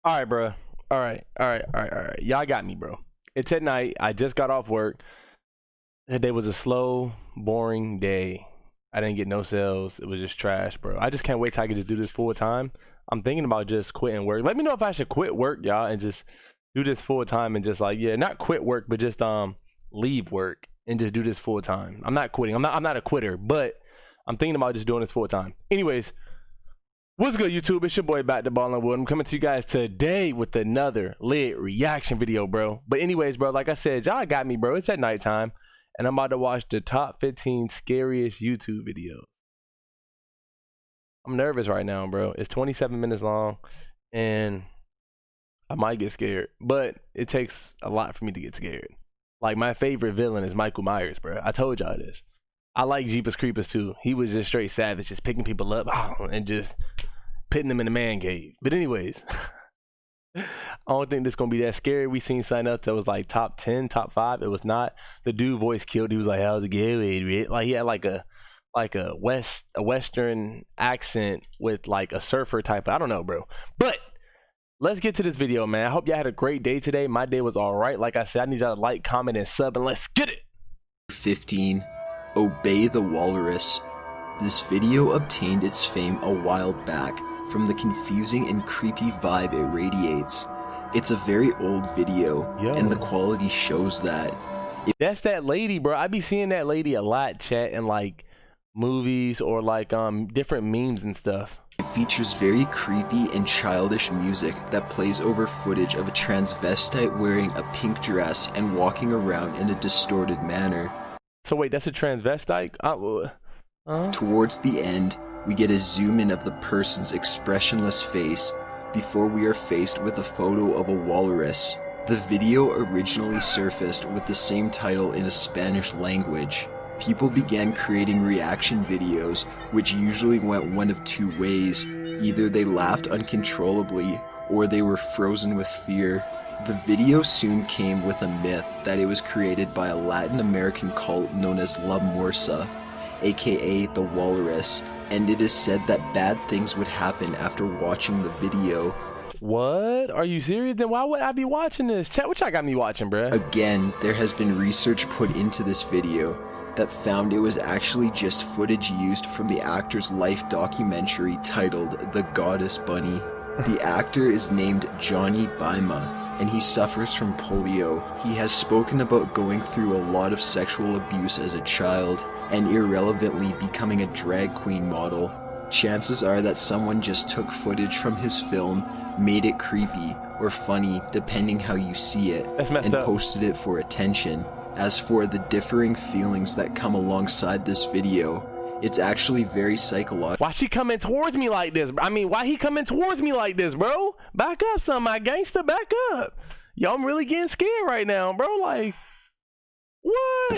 All right, bro. All right. Y'all got me, bro. It's at night. I just got off work. Today was a slow, boring day. I didn't get no sales. It was just trash, bro. I just can't wait till I get to do this full time. I'm thinking about just quitting work. Let me know if I should quit work, y'all, and just do this full time and just like, yeah, not quit work, but just leave work and just do this full time. I'm not quitting. I'm not a quitter, but I'm thinking about just doing this full time. Anyways, what's good, YouTube? It's your boy Back to Ballin' Wood. I'm coming to you guys today with another lit reaction video, bro. But anyways, bro, like I said, y'all got me, bro. It's at nighttime, and I'm about to watch the top 15 scariest YouTube videos. I'm nervous right now, bro. It's 27 minutes long, and I might get scared, but it takes a lot for me to get scared. Like, my favorite villain is Michael Myers, bro. I told y'all this. I like Jeepers Creepers too. He was just straight savage, just picking people up and just putting them in the man cave. But anyways, I don't think this gonna be that scary. We seen sign up that was like top 10, top 5. It was not. The dude voice killed. He was like, "How's it going?" Like he had like a western accent with like a surfer type. I don't know, bro. But let's get to this video, man. I hope y'all had a great day today. My day was all right. Like I said, I need y'all to like, comment, and sub, and let's get it. 15. Obey the Walrus. This video obtained its fame a while back from the confusing and creepy vibe it radiates. It's a very old video, and the quality shows that. That's that lady, bro. I be seeing that lady a lot, chat, in like movies or like different memes and stuff. It features very creepy and childish music that plays over footage of a transvestite wearing a pink dress and walking around in a distorted manner. So wait, that's a transvestite? Towards the end, we get a zoom in of the person's expressionless face before we are faced with a photo of a walrus. The video originally surfaced with the same title in a Spanish language. People began creating reaction videos, which usually went one of two ways. Either they laughed uncontrollably, or they were frozen with fear. The video soon came with a myth that it was created by a Latin American cult known as La Morsa, aka the Walrus, and it is said that bad things would happen after watching the video. What? Are you serious? Then why would I be watching this? Chat, what y'all got me watching, bruh? Again, there has been research put into this video that found it was actually just footage used from the actor's life documentary titled The Goddess Bunny. The actor is named Johnny Baima, and he suffers from polio. He has spoken about going through a lot of sexual abuse as a child, and irrelevantly becoming a drag queen model. Chances are that someone just took footage from his film, made it creepy or funny depending how you see it, and posted it for attention. As for the differing feelings that come alongside this video, it's actually very psychological. Why she coming towards me like this? I mean, why he coming towards me like this, bro? Back up, son, my gangster, back up. Yo, I'm really getting scared right now, bro. Like, what?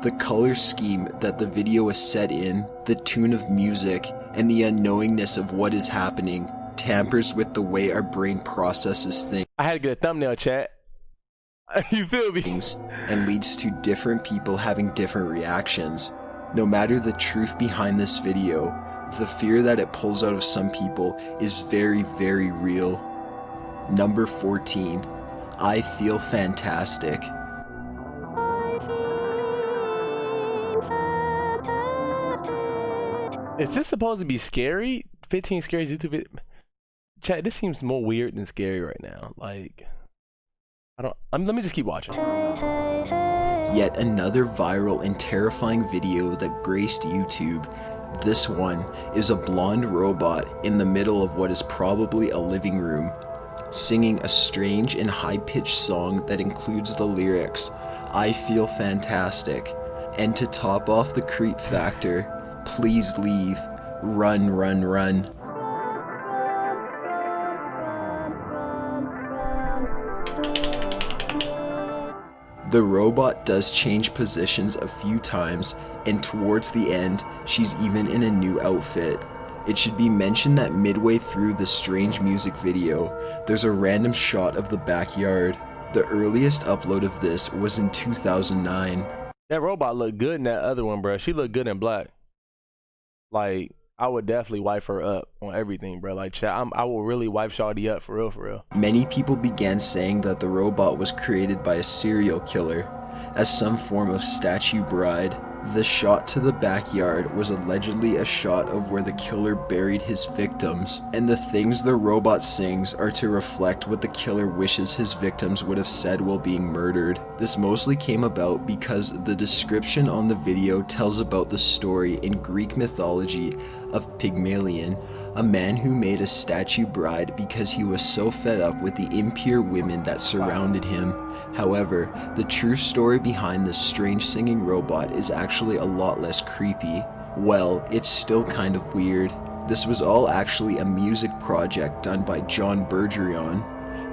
The color scheme that the video is set in, the tune of music, and the unknowingness of what is happening tampers with the way our brain processes things. I had to get a thumbnail, chat. You feel me? And leads to different people having different reactions. No matter the truth behind this video, the fear that it pulls out of some people is very, very real. Number 14. I Feel Fantastic. Is this supposed to be scary? 15 scary YouTube videos? Chat, this seems more weird than scary right now. Like, let me just keep watching. Yet another viral and terrifying video that graced YouTube. This one is a blonde robot in the middle of what is probably a living room, singing a strange and high-pitched song that includes the lyrics, "I feel fantastic," and to top off the creep factor, "Please leave, run, run, run." The robot does change positions a few times, and towards the end, she's even in a new outfit. It should be mentioned that midway through the strange music video, there's a random shot of the backyard. The earliest upload of this was in 2009. That robot looked good in that other one, bro. She looked good in black. Like, I would definitely wife her up on everything, bro. Like, chat, I will really wife Shawty up for real, for real. Many people began saying that the robot was created by a serial killer as some form of statue bride. The shot to the backyard was allegedly a shot of where the killer buried his victims, and the things the robot sings are to reflect what the killer wishes his victims would have said while being murdered. This mostly came about because the description on the video tells about the story in Greek mythology of Pygmalion, a man who made a statue bride because he was so fed up with the impure women that surrounded him. However, the true story behind this strange singing robot is actually a lot less creepy. Well, it's still kind of weird. This was all actually a music project done by John Bergeron.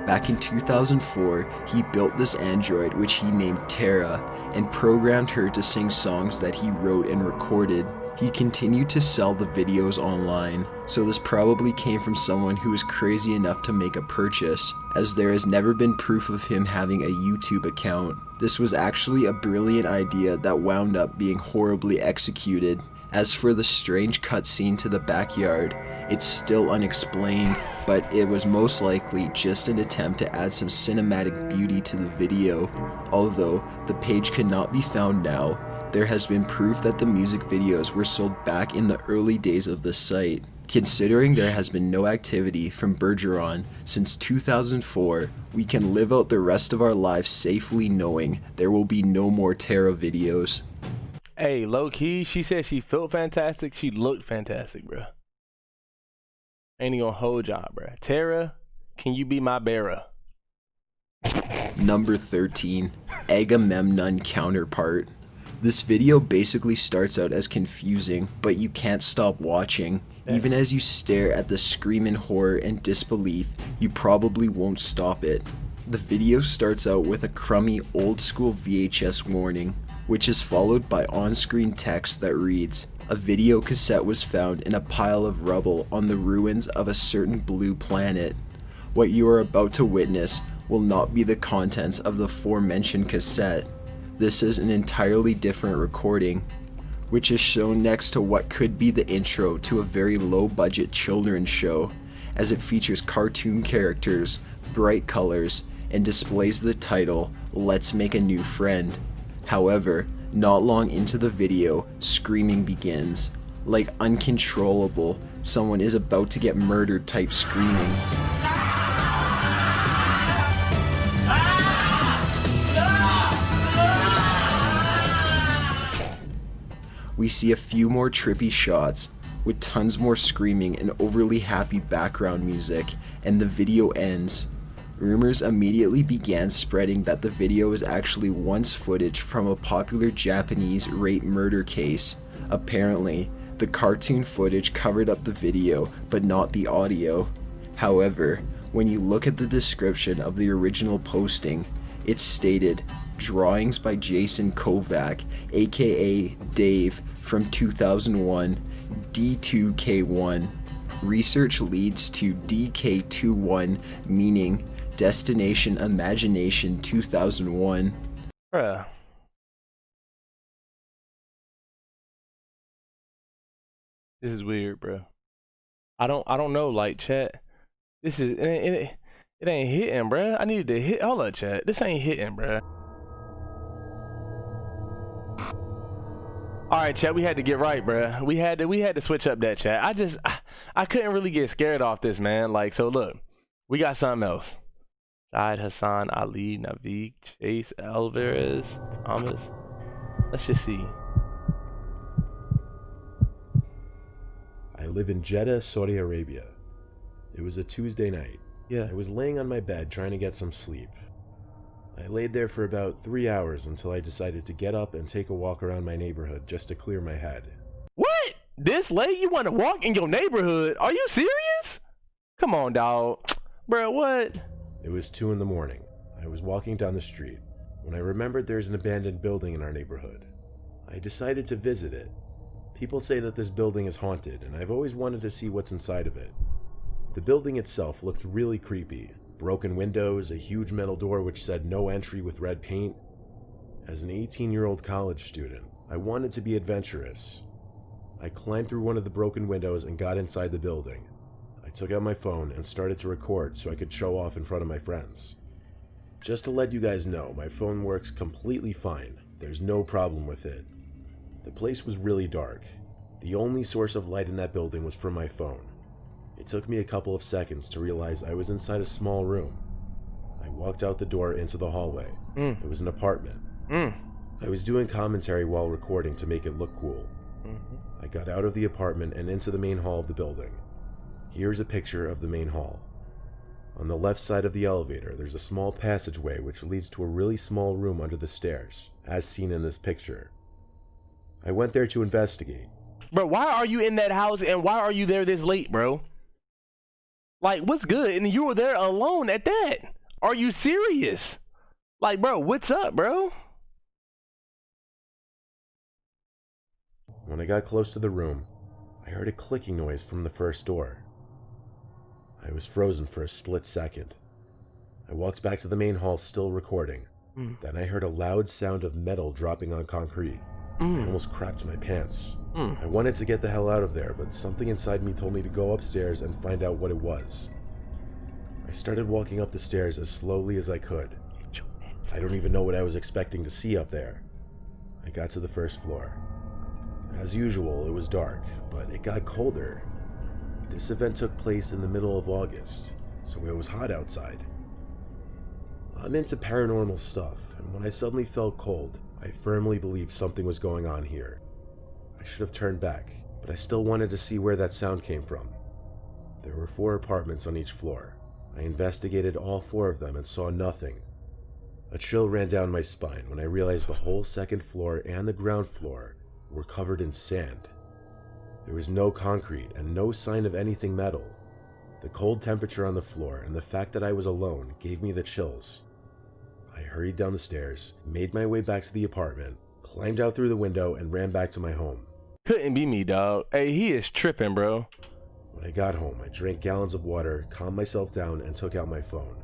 Back in 2004, he built this android which he named Terra and programmed her to sing songs that he wrote and recorded. He continued to sell the videos online, so this probably came from someone who was crazy enough to make a purchase, as there has never been proof of him having a YouTube account. This was actually a brilliant idea that wound up being horribly executed. As for the strange cutscene to the backyard, it's still unexplained, but it was most likely just an attempt to add some cinematic beauty to the video. Although the page cannot be found now, there has been proof that the music videos were sold back in the early days of the site. Considering there has been no activity from Bergeron since 2004, we can live out the rest of our lives safely knowing there will be no more Terra videos. Hey, low key, she said she felt fantastic. She looked fantastic, bro. Ain't even gonna hold y'all, bro. Terra, can you be my bearer? Number 13, Agamemnon Counterpart. This video basically starts out as confusing, but you can't stop watching. Even as you stare at the scream in horror and disbelief, you probably won't stop it. The video starts out with a crummy old school VHS warning, which is followed by on-screen text that reads, "A video cassette was found in a pile of rubble on the ruins of a certain blue planet. What you are about to witness will not be the contents of the aforementioned cassette. This is an entirely different recording," which is shown next to what could be the intro to a very low-budget children's show, as it features cartoon characters, bright colors, and displays the title, "Let's Make a New Friend." However, not long into the video, screaming begins. Like uncontrollable, someone is about to get murdered type screaming. We see a few more trippy shots, with tons more screaming and overly happy background music, and the video ends. Rumors immediately began spreading that the video is actually once footage from a popular Japanese rape murder case. Apparently, the cartoon footage covered up the video, but not the audio. However, when you look at the description of the original posting, it's stated, "Drawings by Jason Kovac, aka Dave from 2001, D2K1. Research leads to DK21, meaning Destination Imagination 2001. Bruh. This is weird, bro. I don't know, like, chat. This is it ain't hitting, bruh. I needed to hit. Hold up, chat. This ain't hitting, bruh. All right, chat. We had to get right, bruh. We had to switch up that chat. I couldn't really get scared off this, man. Like, so look, we got something else. Said Hassan Ali, Naveed, Chase Alvarez, Thomas. Let's just see. I live in Jeddah, Saudi Arabia. It was a Tuesday night. Yeah. I was laying on my bed trying to get some sleep. I laid there for about 3 hours until I decided to get up and take a walk around my neighborhood just to clear my head. What? This late? You want to walk in your neighborhood? Are you serious? Come on, dog. Bro, what? It was 2 in the morning. I was walking down the street when I remembered there's an abandoned building in our neighborhood. I decided to visit it. People say that this building is haunted, and I've always wanted to see what's inside of it. The building itself looked really creepy. Broken windows, a huge metal door which said no entry with red paint. As an 18-year-old college student, I wanted to be adventurous. I climbed through one of the broken windows and got inside the building. I took out my phone and started to record so I could show off in front of my friends. Just to let you guys know, my phone works completely fine. There's no problem with it. The place was really dark. The only source of light in that building was from my phone. It took me a couple of seconds to realize I was inside a small room. I walked out the door into the hallway. It was an apartment. I was doing commentary while recording to make it look cool. I got out of the apartment and into the main hall of the building. Here's a picture of the main hall. On the left side of the elevator, there's a small passageway which leads to a really small room under the stairs, as seen in this picture. I went there to investigate. Bro, why are you in that house and why are you there this late, bro? Like, what's good? And you were there alone at that. Are you serious? Like, bro, what's up, bro? When I got close to the room, I heard a clicking noise from the first door. I was frozen for a split second. I walked back to the main hall still recording. Then I heard a loud sound of metal dropping on concrete. I almost crapped my pants. I wanted to get the hell out of there, but something inside me told me to go upstairs and find out what it was. I started walking up the stairs as slowly as I could. I don't even know what I was expecting to see up there. I got to the first floor. As usual, it was dark, but it got colder. This event took place in the middle of August, so it was hot outside. I'm into paranormal stuff, and when I suddenly felt cold, I firmly believed something was going on here. I should have turned back, but I still wanted to see where that sound came from. There were 4 apartments on each floor. I investigated all 4 of them and saw nothing. A chill ran down my spine when I realized the whole second floor and the ground floor were covered in sand. There was no concrete and no sign of anything metal. The cold temperature on the floor and the fact that I was alone gave me the chills. I hurried down the stairs, made my way back to the apartment, climbed out through the window, and ran back to my home. Couldn't be me, dog. Hey, he is tripping, bro. When I got home, I drank gallons of water, calmed myself down, and took out my phone.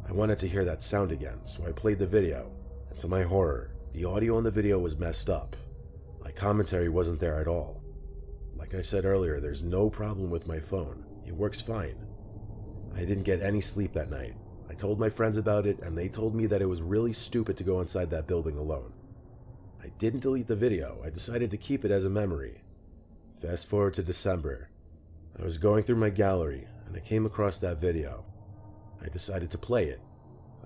I wanted to hear that sound again, so I played the video, and to my horror, the audio on the video was messed up. My commentary wasn't there at all. Like I said earlier, there's no problem with my phone. It works fine. I didn't get any sleep that night. I told my friends about it, and they told me that it was really stupid to go inside that building alone. I didn't delete the video. I decided to keep it as a memory. Fast forward to December. I was going through my gallery, and I came across that video. I decided to play it.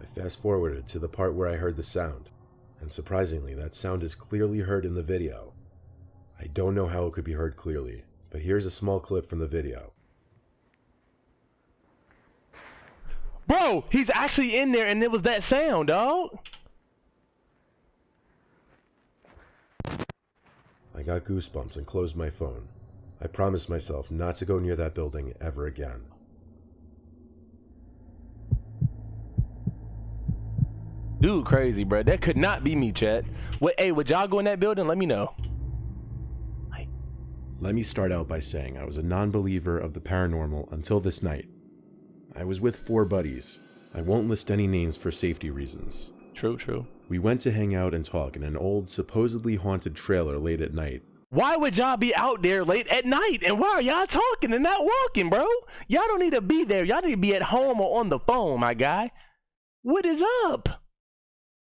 I fast forwarded to the part where I heard the sound, and surprisingly, that sound is clearly heard in the video. I don't know how it could be heard clearly, but here's a small clip from the video. Bro, he's actually in there and it was that sound, dog. I got goosebumps and closed my phone. I promised myself not to go near that building ever again. Dude, crazy, bro. That could not be me, chat. What? Hey, would y'all go in that building? Let me know. Let me start out by saying I was a non-believer of the paranormal until this night. I was with 4 buddies. I won't list any names for safety reasons. True. We went to hang out and talk in an old, supposedly haunted trailer late at night. Why would y'all be out there late at night? And why are y'all talking and not walking, bro? Y'all don't need to be there. Y'all need to be at home or on the phone, my guy. What is up?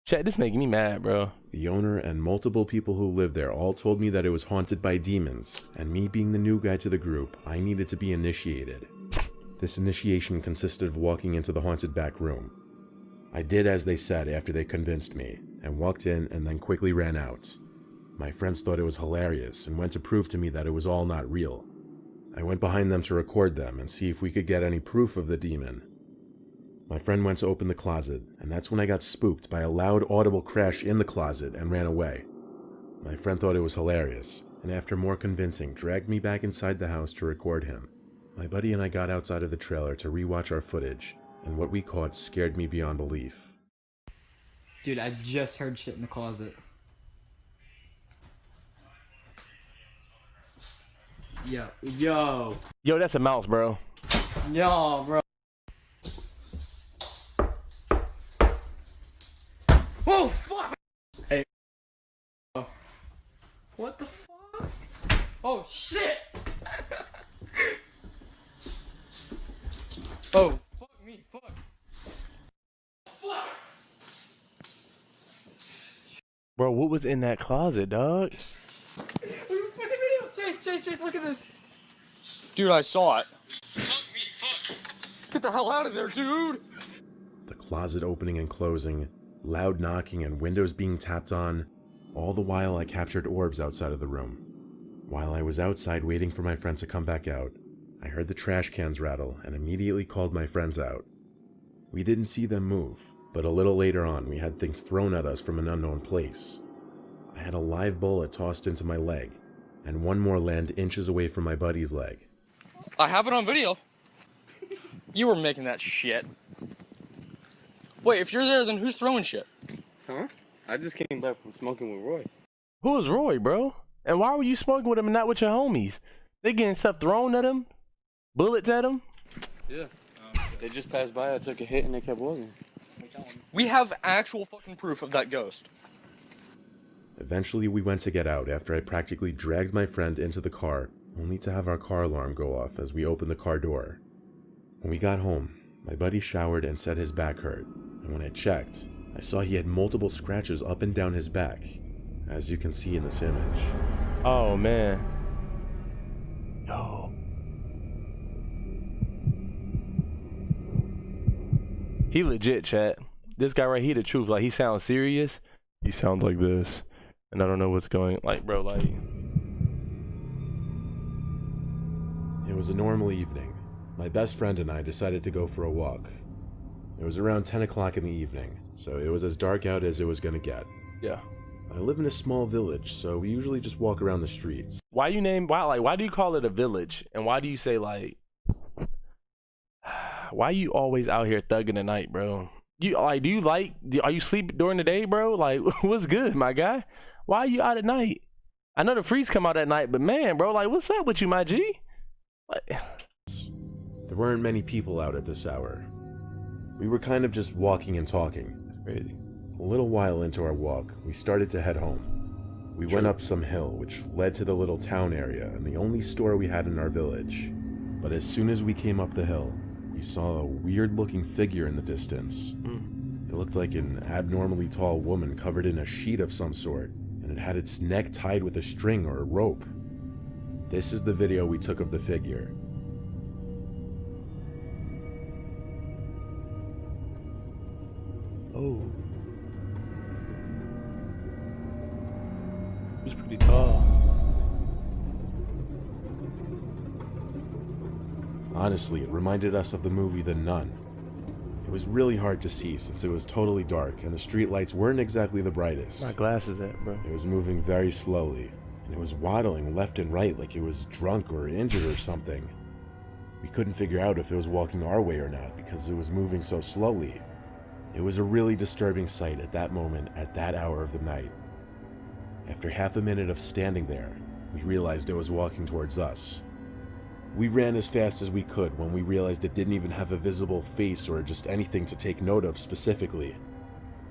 Chat, this making me mad, bro. The owner and multiple people who lived there all told me that it was haunted by demons, and me being the new guy to the group, I needed to be initiated. This initiation consisted of walking into the haunted back room. I did as they said after they convinced me, and walked in and then quickly ran out. My friends thought it was hilarious and went to prove to me that it was all not real. I went behind them to record them and see if we could get any proof of the demon. My friend went to open the closet, and that's when I got spooked by a loud audible crash in the closet and ran away. My friend thought it was hilarious, and after more convincing, dragged me back inside the house to record him. My buddy and I got outside of the trailer to rewatch our footage, and what we caught scared me beyond belief. Dude, I just heard shit in the closet. Yo, That's a mouse, bro. bro. Oh, fuck! Hey. What the fuck? Oh, Oh shit! Oh, fuck me, fuck. Bro, what was in that closet, dog? Look at this fucking video! Chase, look at this! Dude, I saw it. Fuck me, fuck. Get the hell out of there, dude! The closet opening and closing, loud knocking and windows being tapped on, all the while I captured orbs outside of the room. While I was outside waiting for my friends to come back out, I heard the trash cans rattle and immediately called my friends out. We didn't see them move, but a little later on we had things thrown at us from an unknown place. I had a live bullet tossed into my leg, and one more land inches away from my buddy's leg. I have it on video. You were making that shit. Wait, if you're there, then who's throwing shit? Huh? I just came back from smoking with Roy. Who was Roy, bro? And why were you smoking with him and not with your homies? They getting stuff thrown at him? Bullets at him? Yeah. They just passed by, I took a hit, and they kept walking. We have actual fucking proof of that ghost. Eventually we went to get out after I practically dragged my friend into the car, only to have our car alarm go off as we opened the car door. When we got home, my buddy showered and said his back hurt, and when I checked, I saw he had multiple scratches up and down his back, as you can see in this image. Oh, man. Yo. He legit, chat. This guy right here, the truth. Like, he sounds serious. He sounds like this. And I don't know what's going... Like, bro, like... It was a normal evening. My best friend and I decided to go for a walk. It was around 10 o'clock in the evening, so it was as dark out as it was gonna get. Yeah. I live in a small village, so we usually just walk around the streets. Why do you call it a village? And why do you say, like... Why you always out here thugging at night, bro? Are you sleep during the day, bro? Like, what's good, my guy? Why are you out at night? I know the freeze come out at night, but man, bro, like, what's up with you, my G? Like... There weren't many people out at this hour. We were kind of just walking and talking. Crazy. A little while into our walk, we started to head home. We went up some hill, which led to the little town area and the only store we had in our village. But as soon as we came up the hill, we saw a weird-looking figure in the distance. It looked like an abnormally tall woman covered in a sheet of some sort, and it had its neck tied with a string or a rope. This is the video we took of the figure. Oh. He's pretty tall. Honestly, it reminded us of the movie The Nun. It was really hard to see since it was totally dark and the streetlights weren't exactly the brightest. My glasses at, bro. It was moving very slowly, and it was waddling left and right like it was drunk or injured or something. We couldn't figure out if it was walking our way or not because it was moving so slowly. It was a really disturbing sight at that moment, at that hour of the night. After half a minute of standing there, we realized it was walking towards us. We ran as fast as we could when we realized it didn't even have a visible face or just anything to take note of specifically.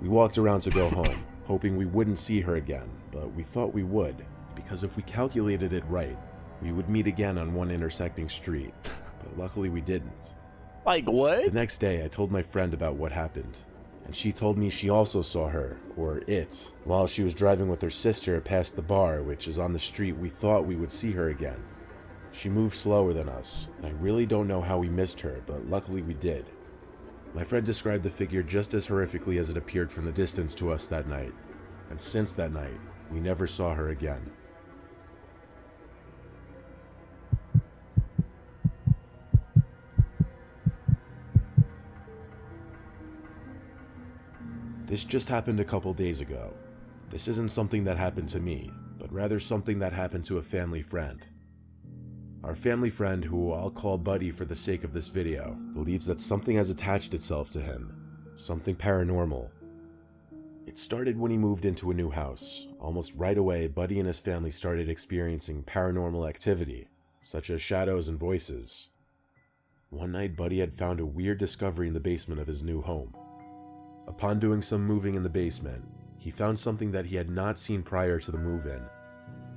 We walked around to go home, hoping we wouldn't see her again, but we thought we would, because if we calculated it right, we would meet again on one intersecting street, but luckily we didn't. Like, what? The next day, I told my friend about what happened, and she told me she also saw her, or it, while she was driving with her sister past the bar, which is on the street we thought we would see her again. She moved slower than us, and I really don't know how we missed her, but luckily we did. My friend described the figure just as horrifically as it appeared from the distance to us that night, and since that night, we never saw her again. This just happened a couple days ago. This isn't something that happened to me, but rather something that happened to a family friend. Our family friend, who I'll call Buddy for the sake of this video, believes that something has attached itself to him, something paranormal. It started when he moved into a new house. Almost right away, Buddy and his family started experiencing paranormal activity, such as shadows and voices. One night, Buddy had found a weird discovery in the basement of his new home. Upon doing some moving in the basement, he found something that he had not seen prior to the move-in.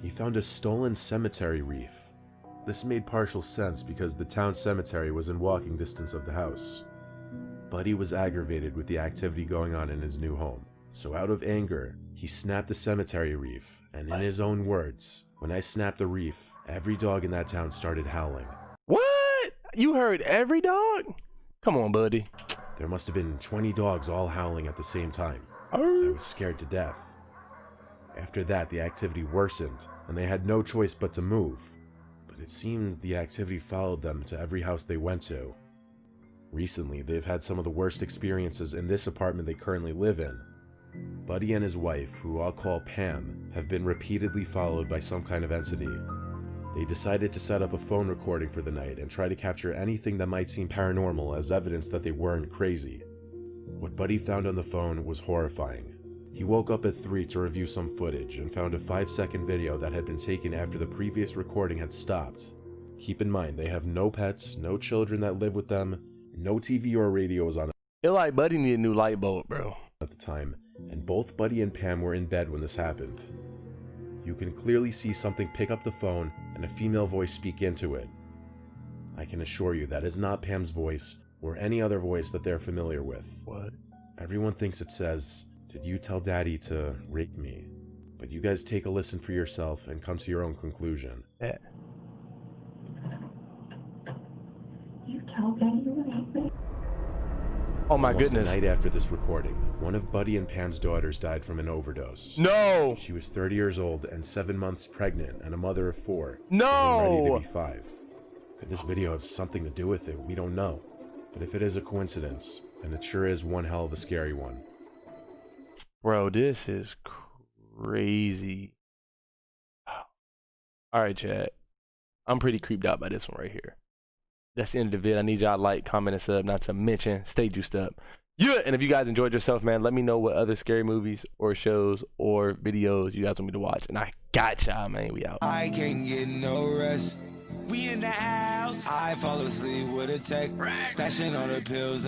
he found a stolen cemetery wreath. This made partial sense because the town cemetery was in walking distance of the house. Buddy was aggravated with the activity going on in his new home, so out of anger, he snapped the cemetery wreath, and in his own words, "When I snapped the wreath, every dog in that town started howling." What? You heard every dog? Come on, buddy. There must have been 20 dogs all howling at the same time. I was scared to death. After that, the activity worsened, and they had no choice but to move. But it seems the activity followed them to every house they went to. Recently, they've had some of the worst experiences in this apartment they currently live in. Buddy and his wife, who I'll call Pam, have been repeatedly followed by some kind of entity. They decided to set up a phone recording for the night and try to capture anything that might seem paranormal as evidence that they weren't crazy. What Buddy found on the phone was horrifying. He woke up at 3 to review some footage and found a 5-second video that had been taken after the previous recording had stopped. Keep in mind, they have no pets, no children that live with them, no TV or radios on It like Buddy need a new light bulb, bro. at the time, and both Buddy and Pam were in bed when this happened. You can clearly see something pick up the phone and a female voice speak into it. I can assure you that is not Pam's voice or any other voice that they're familiar with. What? Everyone thinks it says, "Did you tell Daddy to rape me?" But you guys take a listen for yourself and come to your own conclusion. Yeah. You tell Daddy you raped me? Oh my Almost goodness. the night after this recording, one of Buddy and Pam's daughters died from an overdose. No. She was 30 years old and 7 months pregnant and a mother of 4. No. Ready to be 5. Could this video have something to do with it? We don't know. But if it is a coincidence, then it sure is one hell of a scary one. Bro, this is crazy. Alright, Chad. I'm pretty creeped out by this one right here. That's the end of the vid. I need y'all to like, comment, and sub, not to mention stay juiced up. Yeah, and if you guys enjoyed yourself, man, let me know what other scary movies or shows or videos you guys want me to watch. And I got y'all, man. We out. I can't get no rest. We in the house. I fall asleep with a tech. Splashing on the pills.